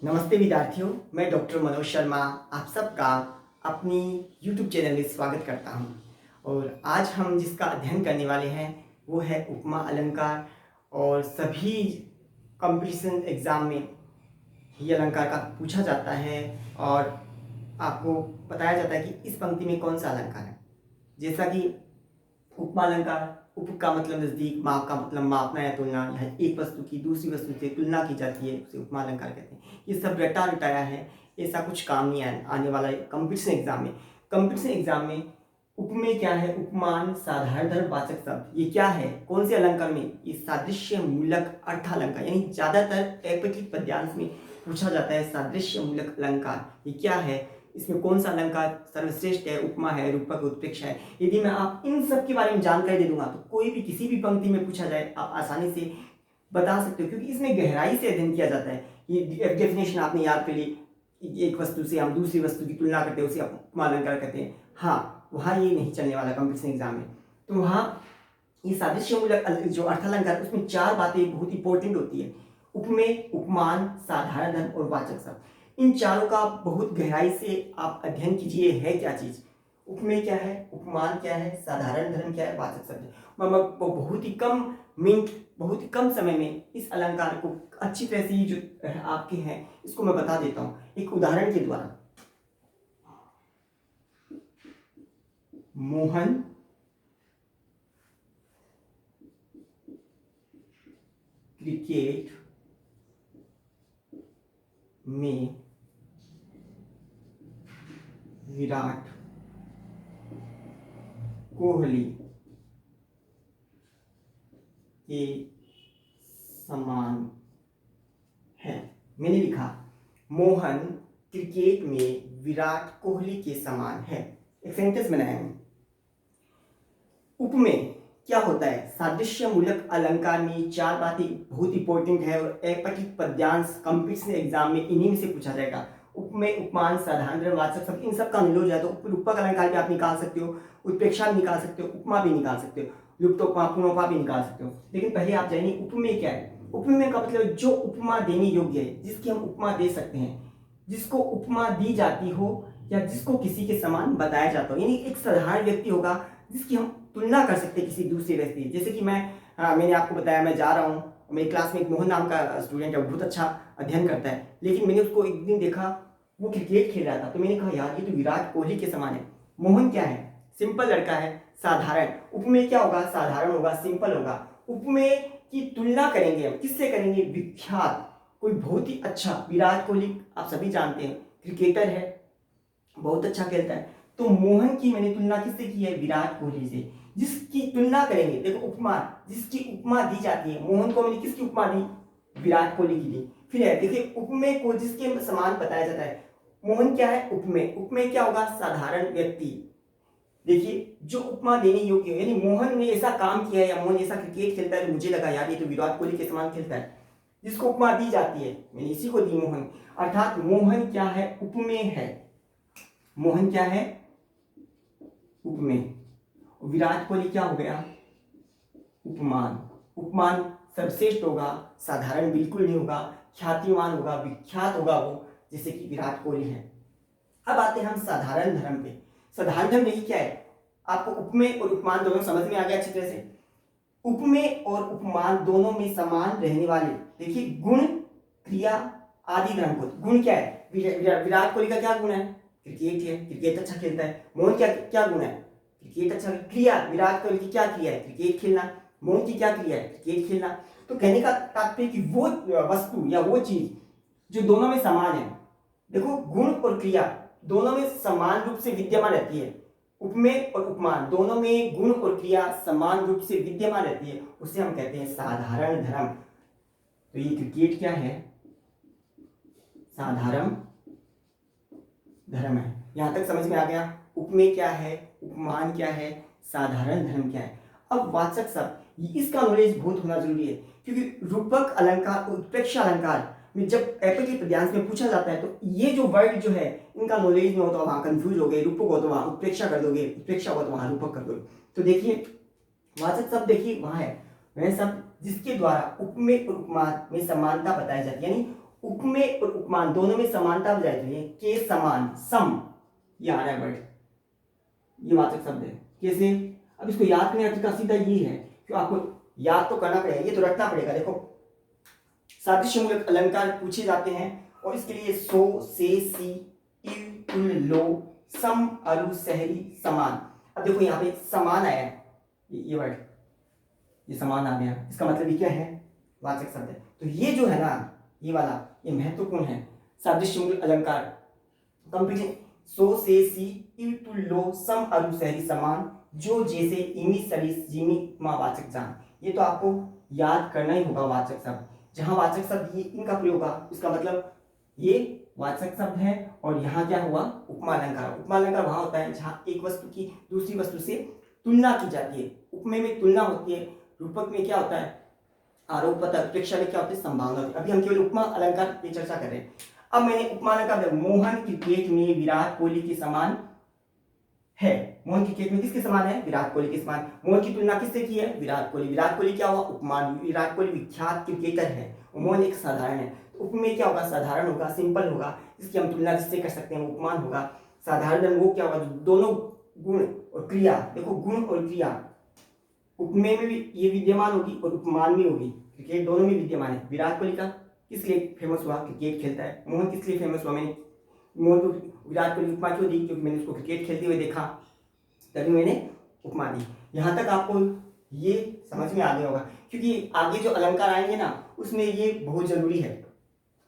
नमस्ते विद्यार्थियों, मैं डॉक्टर मनोज शर्मा आप सबका अपनी YouTube चैनल में स्वागत करता हूं। और आज हम जिसका अध्ययन करने वाले हैं वो है उपमा अलंकार। और सभी कंपटीशन एग्ज़ाम में ये अलंकार का पूछा जाता है और आपको बताया जाता है कि इस पंक्ति में कौन सा अलंकार है। जैसा कि उपमा अलंकार, उप का मतलब नज़दीक, माप का मतलब मापना या तुलना, यह एक वस्तु की दूसरी वस्तु से तुलना की जाती है, उसे उपमा अलंकार कहते हैं। ये सब रटा रटाया है, ऐसा कुछ काम नहीं आने वाला है कंपटीशन एग्जाम में। कंपटीशन एग्जाम में उपमेय क्या है? उपमान, साधारण धर्म वाचक शब्द। ये क्या है? कौन से अलंकार में? ये सादृश्य मूलक अर्थालंकार, यानी ज्यादातर एपैक्लिक पद्यांश में पूछा जाता है सादृश्य मूलक अलंकार। ये क्या है? इसमें कौन सा अलंकार सर्वश्रेष्ठ है? उपमा है, रूपक, उत्प्रेक्षा है। यदि मैं आप इन सब के बारे में जानकारी दे दूंगा तो कोई भी किसी भी पंक्ति में पूछा जाए आप आसानी से बता सकते हो, क्योंकि इसमें गहराई से अध्ययन किया जाता है। ये डेफिनेशन आपने याद कर ली, एक वस्तु से हम दूसरी वस्तु की तुलना करते हैं, उसे उपमा अलंकार कहते हैं। हाँ, वहाँ ये नहीं चलने वाला कंपटीशन एग्जाम में। तो वहाँ ये सादृश्य मूलक जो अर्थालंकार, उसमें चार बातें बहुत इंपॉर्टेंट होती है: उपमेय, उपमान, साधारण धर्म और वाचक शब्द। इन चारों का बहुत गहराई से आप अध्ययन कीजिए। है क्या चीज? उपमेय क्या है, उपमान क्या है, साधारण धर्म क्या है, वाचक शब्द। मैं बहुत ही कम मिनट, बहुत ही कम समय में इस अलंकार को अच्छी तरह से जो आपके हैं इसको मैं बता देता हूं एक उदाहरण के द्वारा। मोहन क्रिकेट में विराट कोहली के समान है। मैंने लिखा मोहन क्रिकेट में विराट कोहली के समान है। एक सेंटेंस बनाया हूं। उपमेय क्या होता है? सादृश्य मूलक अलंकार में चार बातें बहुत इंपॉर्टेंट है और एपैक्लिक पद्यांश कंपटीशन एग्जाम में इन्हीं में से पूछा जाएगा। उपमेय, उपमान, साधारण धर्म, वाचक शब्द, इन सब का नॉलेज है तो रूपक अलंकार भी आप निकाल सकते हो, उत्प्रेक्षा भी निकाल सकते हो, उपमा भी निकाल सकते हो, लुप्तोपमा, पुनोपमा भी निकाल सकते हो। लेकिन पहले आप जानिए उपमेय क्या है। उपमेय का मतलब जो उपमा देने योग्य है, जिसकी हम उपमा दे सकते हैं, जिसको उपमा दी जाती हो या जिसको किसी के समान बताया जाता हो। यानी एक साधारण व्यक्ति होगा जिसकी हम तुलना कर सकते हैं किसी दूसरे व्यक्ति। जैसे कि मैंने आपको बताया, मैं जा रहा हूँ, मेरी क्लास में एक मोहन नाम का स्टूडेंट है, बहुत अच्छा अध्ययन करता है, लेकिन मैंने उसको एक दिन देखा वो क्रिकेट खेल रहा था, तो मैंने कहा यार ये तो विराट कोहली के समान है। मोहन क्या है? सिंपल लड़का है, साधारण। उपमेय क्या होगा? साधारण होगा, सिंपल होगा। उपमेय की तुलना करेंगे हम किससे करेंगे? विख्यात, कोई बहुत ही अच्छा। विराट कोहली आप सभी जानते हैं, क्रिकेटर है, बहुत अच्छा खेलता है। तो मोहन की मैंने तुलना किससे की है? विराट कोहली से। जिसकी तुलना करेंगे, देखो उपमा, जिसकी उपमा दी जाती है, मोहन को मैंने किसकी उपमा दी? विराट कोहली की दी। फिर है देखिए उपमेय को जिसके समान बताया जाता है, मोहन क्या है? उपमेय। उपमेय क्या होगा? साधारण व्यक्ति। देखिए जो उपमा देने योग्य है, यानी मोहन ने ऐसा काम किया है या मोहन ऐसा क्रिकेट खेलता है तो मुझे लगा यार ये तो विराट कोहली के समान खेलता है, जिसको उपमा दी जाती है मैंने इसी को दी, मोहन। अर्थात मोहन क्या है? उपमेय है। मोहन क्या है? उपमेय। विराट कोहली क्या हो गया? उपमान। उपमान सर्वश्रेष्ठ होगा, साधारण बिल्कुल नहीं होगा, ख्यातिमान होगा, विख्यात होगा वो, जैसे कि विराट कोहली है। अब आते हैं हम साधारण धर्म पे। साधारण धर्म देखिए क्या है, आपको उपमेय और उपमान दोनों समझ में आ गया अच्छी तरह से। उपमेय और उपमान दोनों में समान रहने वाले देखिए गुण, क्रिया आदि धर्म को। गुण क्या है? विराट कोहली का क्या गुण है? क्रिकेट है, क्रिकेट अच्छा खेलता है। मोहन क्या क्या गुण है? क्रिकेट अच्छा। क्रिया, विराट कोहली की क्या क्रिया है? क्रिकेट खेलना। मोहन की क्या क्रिया है? क्रिकेट खेलना। तो कहने का तात्पर्य कि वो वस्तु या वो चीज जो दोनों में समान है, देखो गुण और क्रिया दोनों में समान रूप से विद्यमान रहती है। उपमेय और उपमान दोनों में गुण और क्रिया समान रूप से विद्यमान रहती है, उसे हम कहते हैं साधारण धर्म। तो ये क्रिकेट क्या है? साधारण धर्म है। यहां तक समझ में आ गया? उपमेय क्या है, उपमान क्या है, साधारण धर्म क्या है। अब वाचक शब्द, इसका नॉलेज बहुत होना जरूरी है, क्योंकि रूपक अलंकार, उत्प्रेक्षा अलंकार में जब एपैक्लिक पद्यांश में पूछा जाता है तो ये जो वर्ड जो है इनका नॉलेज नहीं हो तो वहां कंफ्यूज हो गए। रूपक हो तो वहां उत्प्रेक्षा कर दोगे, उत्प्रेक्षा हो तो वहां रूपक कर दोगे। तो देखिए वाचक शब्द देखिए वहां है, वह शब्द जिसके द्वारा उपमेय और उपमान में समानता बताई जाती है। यानी उपमेय और उपमान दोनों में समानता बजाय तो ये के समान, सम, ये आ रहा है वर्ड, ये वाचक शब्द है। कैसे? अब इसको याद करने का सीधा ये है कि आपको याद तो करना पड़ेगा, ये तो रटना पड़ेगा। देखो सादृश्यमूलक अलंकार पूछे जाते हैं और इसके लिए सो, से, सी, इव, तुल, लो, सम, अरु, सहरी, समान। अब देखो यहाँ पे समान आया है, ये वर्ड, ये समान आ गया, इसका मतलब ये क्या है? वाचक शब्द है। तो ये जो है ना, ये वाला, ये महत्वपूर्ण है। सादृश्यमूलक अलंकार कंपटीशन, सो, से, सी, इव, तुल, लो, सम, अरु, सहरी, समान, जो, जैसे, इमी, सरिस, जिमी, मा, वाचक जान। ये तो आपको याद करना ही होगा वाचक शब्द। जहां वाचक शब्द ये इनका प्रयोग होगा, इसका मतलब ये वाचक शब्द है। और यहाँ क्या हुआ? उपमा अलंकार। उपमा अलंकार वहां होता है जहां एक वस्तु की दूसरी वस्तु से तुलना की जाती है। उपमेय में तुलना होती है, रूपक में क्या होता है? आरोप पत्र, प्रेक्षा में क्या होती है? संभावना होती है। अभी हम केवल उपमा अलंकार पे चर्चा कर रहे हैं। अब मैंने उपमा अलंकार, मोहन क्रिकेट में विराट कोहली के समान है। मोहन क्रिकेट में किसके समान है? विराट कोहली के समान। मोहन की तुलना किससे की है? विराट कोहली। विराट कोहली क्या हुआ? उपमान। विराट कोहली विख्यात क्रिकेटर है, मोहन एक साधारण है। तो उपमेय क्या होगा? साधारण होगा, सिंपल होगा, इसकी हम तुलना जिससे कर सकते हैं वो उपमान होगा। साधारण वो क्या होगा? दोनों गुण और क्रिया, देखो गुण और क्रिया उपमेय में भी ये विद्यमान होगी और उपमान में होगी। क्रिकेट दोनों में विद्यमान है। विराट कोहली का किस लिए फेमस हुआ? क्रिकेट खेलता है। मोहन किस लिए फेमस हुआ? मैंने मोहन को विराट कोहली उपमा क्यों दी? क्योंकि मैंने उसको क्रिकेट खेलते हुए देखा, तभी मैंने उपमा दी। यहाँ तक आपको ये समझ में आ गया होगा, क्योंकि आगे जो अलंकार आएंगे ना उसमें ये बहुत जरूरी है।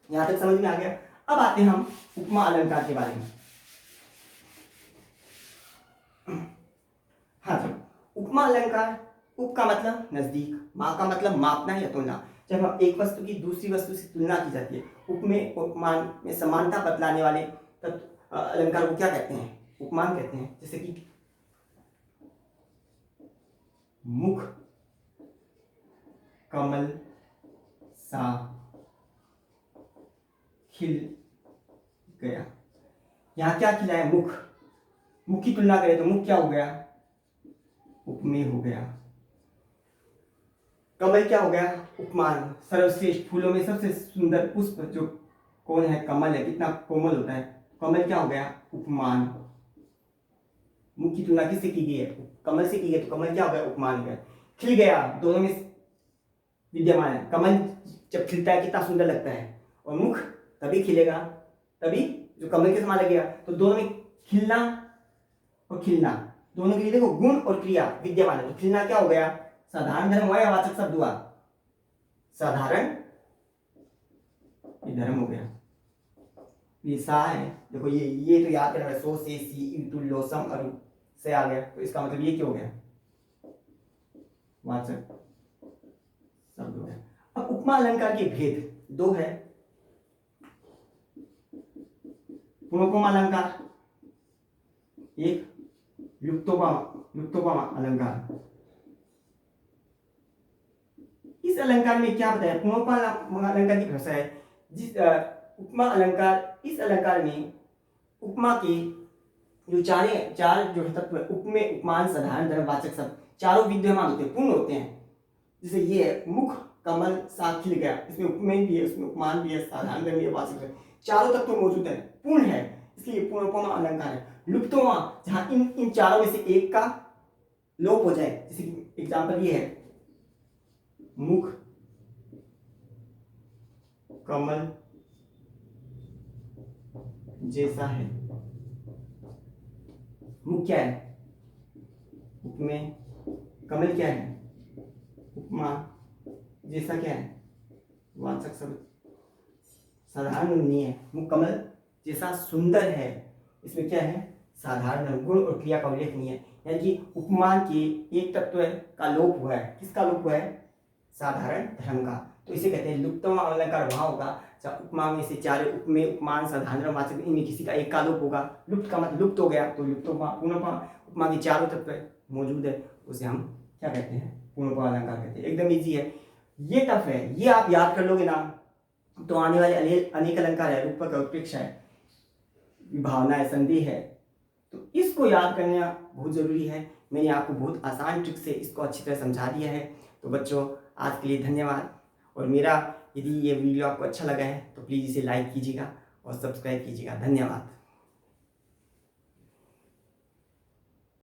यहाँ तक समझ में आ गया। अब आते हैं हम उपमा अलंकार के बारे में। हाँ जी, उपमा अलंकार, उप का मतलब नजदीक, मा का मतलब मापना या तुलना। जब हम एक वस्तु की दूसरी वस्तु से तुलना की जाती है, उपमेय उपमान में समानता बतलाने वाले अलंकार को क्या कहते हैं? उपमान कहते हैं। जैसे कि मुख कमल सा खिल गया। यहां क्या खिला है? मुख। मुख की तुलना करें तो मुख क्या हो गया? उपमेय हो गया। कमल क्या हो गया? उपमान। सर्वश्रेष्ठ, फूलों में सबसे सुंदर पुष्प जो कौन है? कमल है। कितना कोमल होता है। कमल क्या हो गया? उपमान। मुख की तुलना किससे की गई है? कमल से की गई, तो कमल क्या हो गया? उपमान हो गया। खिल गया, दोनों में विद्यमान है। कमल जब खिलता है कितना सुंदर लगता है, और मुख तभी खिलेगा, तभी जो कमल के समान लगेगा। तो दोनों में खिलना और खिलना दोनों के लिए देखो गुण और क्रिया विद्यमान है। तो खिलना क्या हो गया? साधारण धर्म हुआ या वाचक शब्द हुआ? साधारण ये धर्म हो गया। ये सा है, देखो ये तो याद करना है, सो, से, सी, इव, लो, सम, अरु से आ गया। तो इसका मतलब ये क्या हो गया? वाचक शब्द हो गया। अब उपमा अलंकार के भेद दो है। पुनोपमा अलंकार, एक लुप्तोपमा अलंकार। इस अलंकार में क्या बताया? पुनोपमा अलंकार की भाषा है। जिस उपमा अलंकार, इस अलंकार में उपमा के जो चार जो तत्व है, उपमेय, उपमान, साधारण धर्म, वाचक शब्द, चारों विद्यमान होते हैं, पूर्ण होते हैं। जैसे ये है मुख कमल सा खिल गया, इसमें उपमेय भी है, उसमें उपमान भी है, साधारण धर्म भी है, वाचक है, चारों तत्व मौजूद है, पूर्ण है, इसलिए पूर्णोपमा अलंकार है। लुप्तोपमा, जहां इन चारों में से एक का लोप हो जाए, जैसे कि एग्जाम्पल ये है, मुख कमल जैसा है। मुख क्या है? उपमेय। कमल क्या है? उपमा। जैसा क्या है? वाचक शब्द। साधारण नहीं है। मुख कमल जैसा सुंदर है, इसमें क्या है? साधारण गुण और क्रिया का उल्लेख नहीं है। यानी कि उपमान के एक तत्व का लोप हुआ है। किसका लोप हुआ है? साधारण धर्म का। तो इसे कहते हैं लुप्तोपमा अलंकार। वहां होगा जब उपमा में से चार उपमेय, उपमान, साधारण, वाचक, इनमें किसी का एक का लोप होगा। लुप्त का मतलब लुप्त हो गया, तो लुप्तोपमा। पूर्णोपमा, उपमा के चारों तत्व मौजूद है, उसे हम क्या कहते हैं? पूर्णोपमा अलंकार कहते हैं। एकदम इजी है, ये टफ है, ये आप याद कर लोगे ना तो आने वाले अनेक अलंकार है, रूपक है, उत्प्रेक्षा है, विभावना है, संधि है, तो इसको याद करना बहुत जरूरी है। मैंने आपको बहुत आसान ट्रिक से इसको अच्छी तरह समझा दिया है। तो बच्चों आज के लिए धन्यवाद। और मेरा यदि ये वीडियो आपको अच्छा लगा है तो प्लीज़ इसे लाइक कीजिएगा और सब्सक्राइब कीजिएगा। धन्यवाद।